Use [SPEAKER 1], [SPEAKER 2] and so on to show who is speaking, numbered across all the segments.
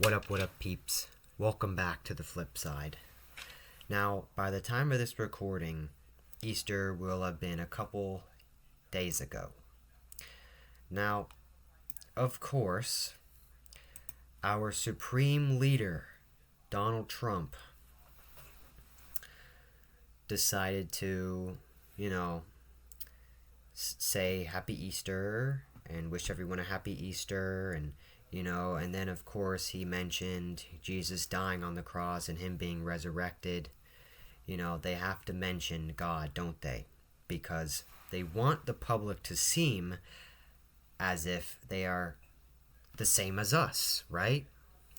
[SPEAKER 1] What up, peeps? Welcome back to the flip side. Now, by the time of this recording, Easter will have been a couple days ago. Now, of course, our supreme leader, Donald Trump, decided to, say Happy Easter and wish everyone a Happy Easter and then of course he mentioned Jesus dying on the cross and him being resurrected. They have to mention God, don't they? Because they want the public to seem as if they are the same as us, right?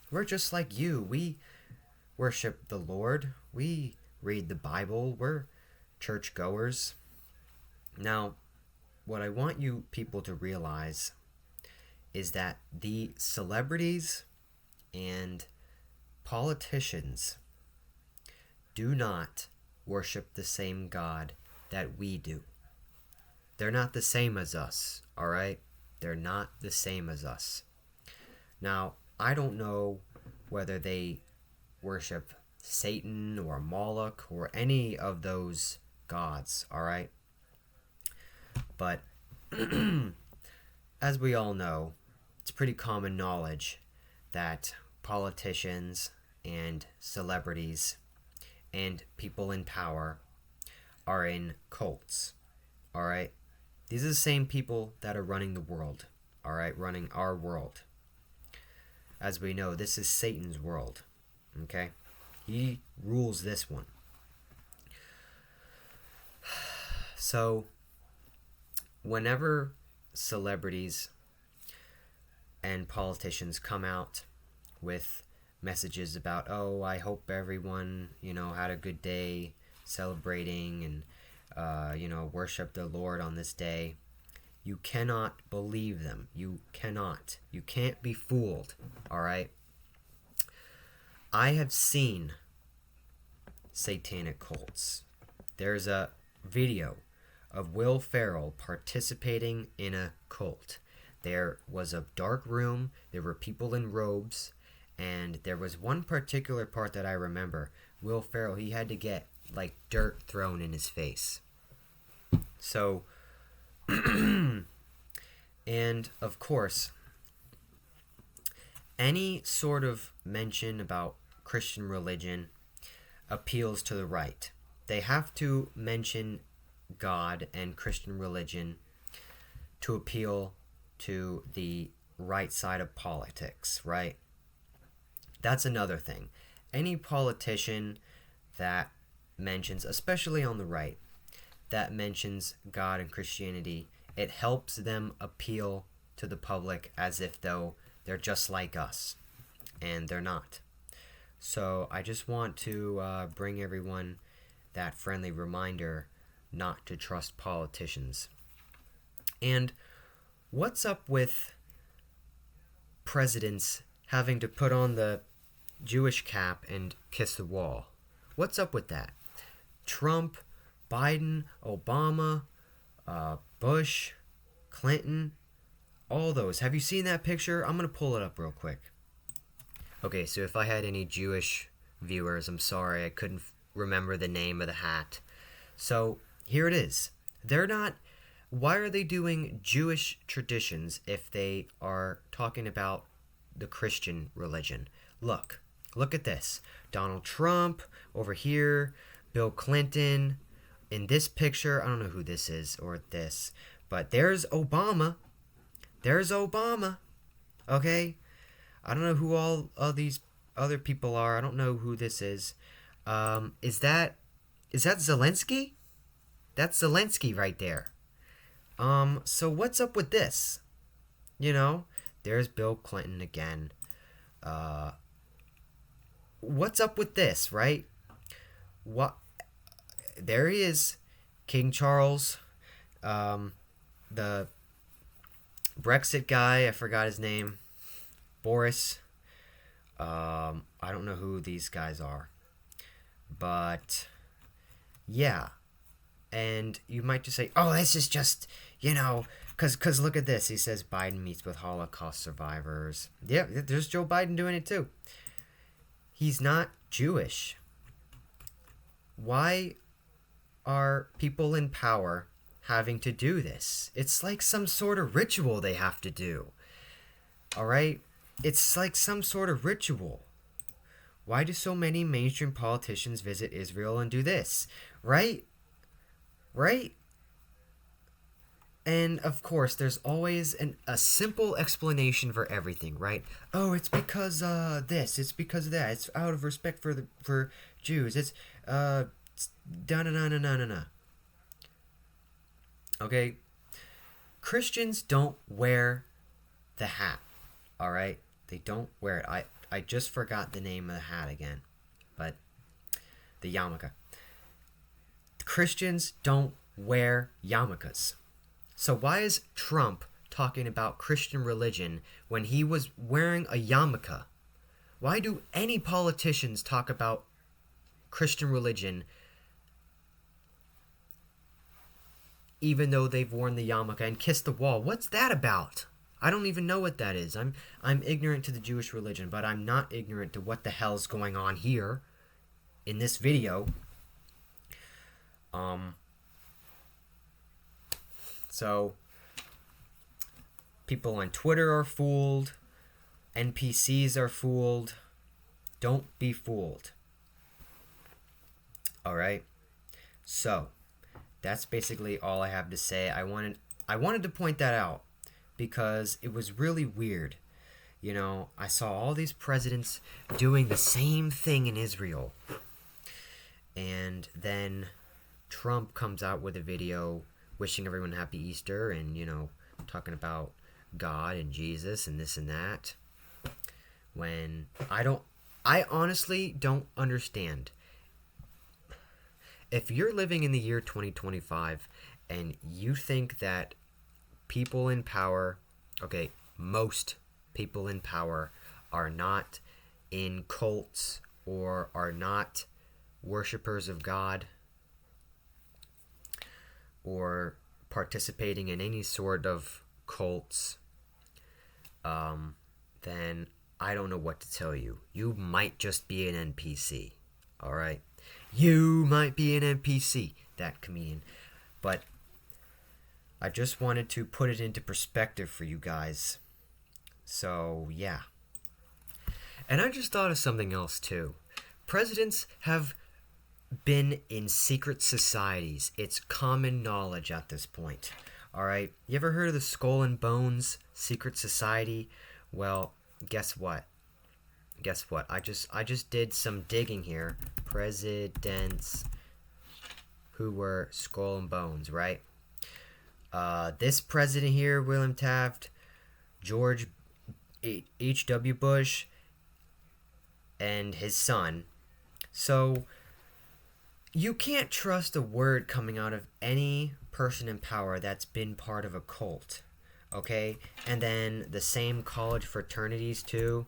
[SPEAKER 1] We're just like you. We worship the Lord. We read the Bible. We're churchgoers. Now, what I want you people to realize is that the celebrities and politicians do not worship the same God that we do. They're not the same as us, all right? They're not the same as us. Now, I don't know whether they worship Satan or Moloch or any of those gods, all right? But as we all know, it's pretty common knowledge that politicians and celebrities and people in power are in cults, all right? These are the same people that are running the world, all right? Running our world. As we know, this is Satan's world, okay? He rules this one. So, whenever celebrities and politicians come out with messages about, oh, I hope everyone, had a good day celebrating and, worship the Lord on this day, you cannot believe them. You cannot. You can't be fooled, all right? I have seen satanic cults. There's a video of Will Ferrell participating in a cult. There was a dark room, there were people in robes, and there was one particular part that I remember. Will Ferrell, he had to get like dirt thrown in his face. So, and of course, any sort of mention about Christian religion appeals to the right. They have to mention God and Christian religion to appeal to the right side of politics, right? That's another thing. Any politician that mentions, especially on the right, that mentions God and Christianity, it helps them appeal to the public as if though they're just like us, and they're not. So I just want to bring everyone that friendly reminder not to trust politicians. And what's up with presidents having to put on the Jewish cap and kiss the wall? What's up with that? Trump, Biden, Obama, Bush, Clinton, all those. Have you seen that picture? I'm going to pull it up real quick. Okay, so if I had any Jewish viewers, I'm sorry, I couldn't remember the name of the hat. So here it is. Why are they doing Jewish traditions if they are talking about the Christian religion? Look at this. Donald Trump over here, Bill Clinton. In this picture, I don't know who this is or this, but there's Obama. Okay? I don't know who all these other people are. I don't know who this is. Is that Zelensky? That's Zelensky right there. So what's up with this? There's Bill Clinton again. What's up with this, right? What? There he is, King Charles, the Brexit guy. I forgot his name. Boris. I don't know who these guys are, but yeah. And you might just say, oh, this is just, Cause look at this. He says Biden meets with Holocaust survivors. Yeah, there's Joe Biden doing it too. He's not Jewish. Why are people in power having to do this? It's like some sort of ritual they have to do. All right? It's like some sort of ritual. Why do so many mainstream politicians visit Israel and do this? Right? Right? And of course, there's always a simple explanation for everything, right? Oh, it's because this, it's because of that. It's out of respect for Jews. It's da na na na na na. Okay? Christians don't wear the hat. All right? They don't wear it. I just forgot the name of the hat again. But the yarmulke. Christians don't wear yarmulkes. So why is Trump talking about Christian religion when he was wearing a yarmulke? Why do any politicians talk about Christian religion even though they've worn the yarmulke and kissed the wall? What's that about? I don't even know what that is. I'm ignorant to the Jewish religion, but I'm not ignorant to what the hell's going on here in this video. So, people on Twitter are fooled. NPCs are fooled. Don't be fooled. Alright? So, that's basically all I have to say. I wanted to point that out because it was really weird. You know, I saw all these presidents doing the same thing in Israel. And then Trump comes out with a video wishing everyone happy Easter and, you know, talking about God and Jesus and this and that. When I honestly don't understand. If you're living in the year 2025 and you think that people in power, okay, most people in power are not in cults or are not worshipers of God, or participating in any sort of cults, then I don't know what to tell you. You might just be an NPC, alright? You might be an NPC, that comedian. But I just wanted to put it into perspective for you guys. So, yeah. And I just thought of something else, too. Presidents have been in secret societies. It's common knowledge at this point. Alright? You ever heard of the Skull and Bones secret society? Well, guess what? Guess what? I just did some digging here. Presidents who were Skull and Bones, right? This president here, William Taft, George H.W. Bush, and his son. So, you can't trust a word coming out of any person in power that's been part of a cult, okay? And then the same college fraternities, too.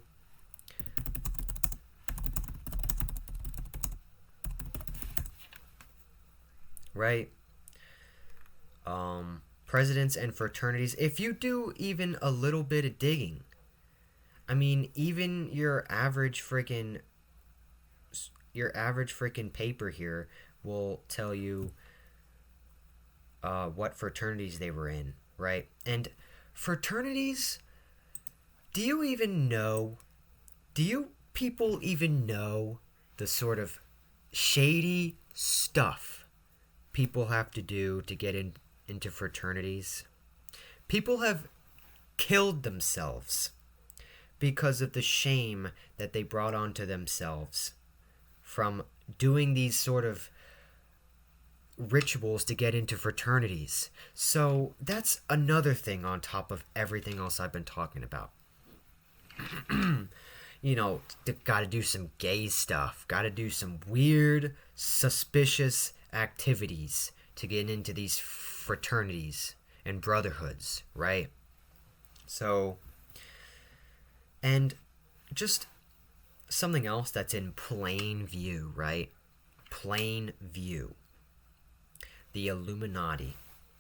[SPEAKER 1] Right? Presidents and fraternities. If you do even a little bit of digging, I mean, even your average freaking paper here will tell you what fraternities they were in, right? And fraternities, do you people even know the sort of shady stuff people have to do to get into fraternities? People have killed themselves because of the shame that they brought onto themselves from doing these sort of rituals to get into fraternities. So that's another thing on top of everything else I've been talking about. You know, gotta do some gay stuff, gotta do some weird, suspicious activities to get into these fraternities and brotherhoods, right? So, and just something else that's in plain view, right? Plain view. The Illuminati.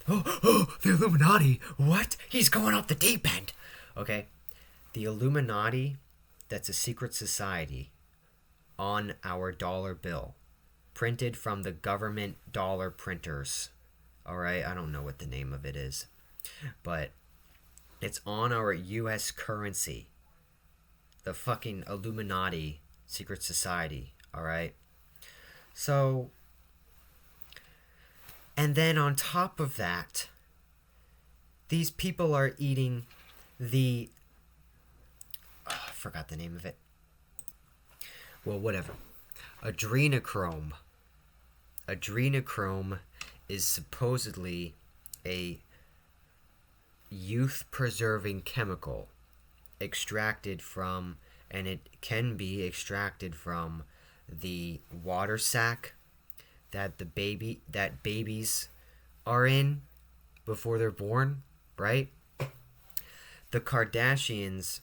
[SPEAKER 1] The Illuminati. What? He's going off the deep end. Okay. The Illuminati, that's a secret society on our dollar bill, printed from the government dollar printers. All right, I don't know what the name of it is, but it's on our US currency. The fucking Illuminati secret society, all right? So, and then on top of that, these people are eating the I forgot the name of it. Well, whatever. Adrenochrome. Adrenochrome is supposedly a youth preserving chemical extracted from, and it can be extracted from, the water sac that babies are in before they're born, right? The Kardashians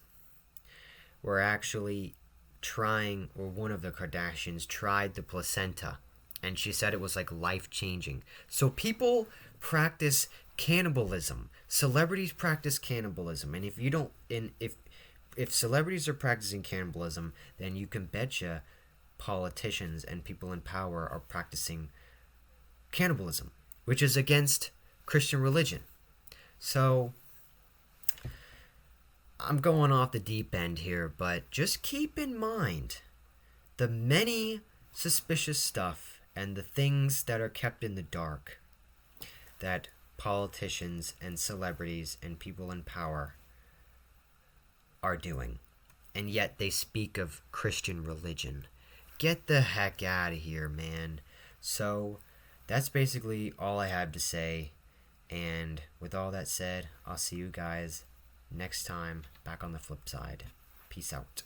[SPEAKER 1] were actually trying, or one of the Kardashians tried the placenta, and she said it was like life changing. So people practice cannibalism. Celebrities practice cannibalism, and if celebrities are practicing cannibalism, then you can betcha politicians and people in power are practicing cannibalism, which is against Christian religion. So I'm going off the deep end here, but just keep in mind the many suspicious stuff and the things that are kept in the dark that politicians and celebrities and people in power are doing. And yet they speak of Christian religion. Get the heck out of here, man. So that's basically all I have to say. And with all that said, I'll see you guys next time back on the flip side. Peace out.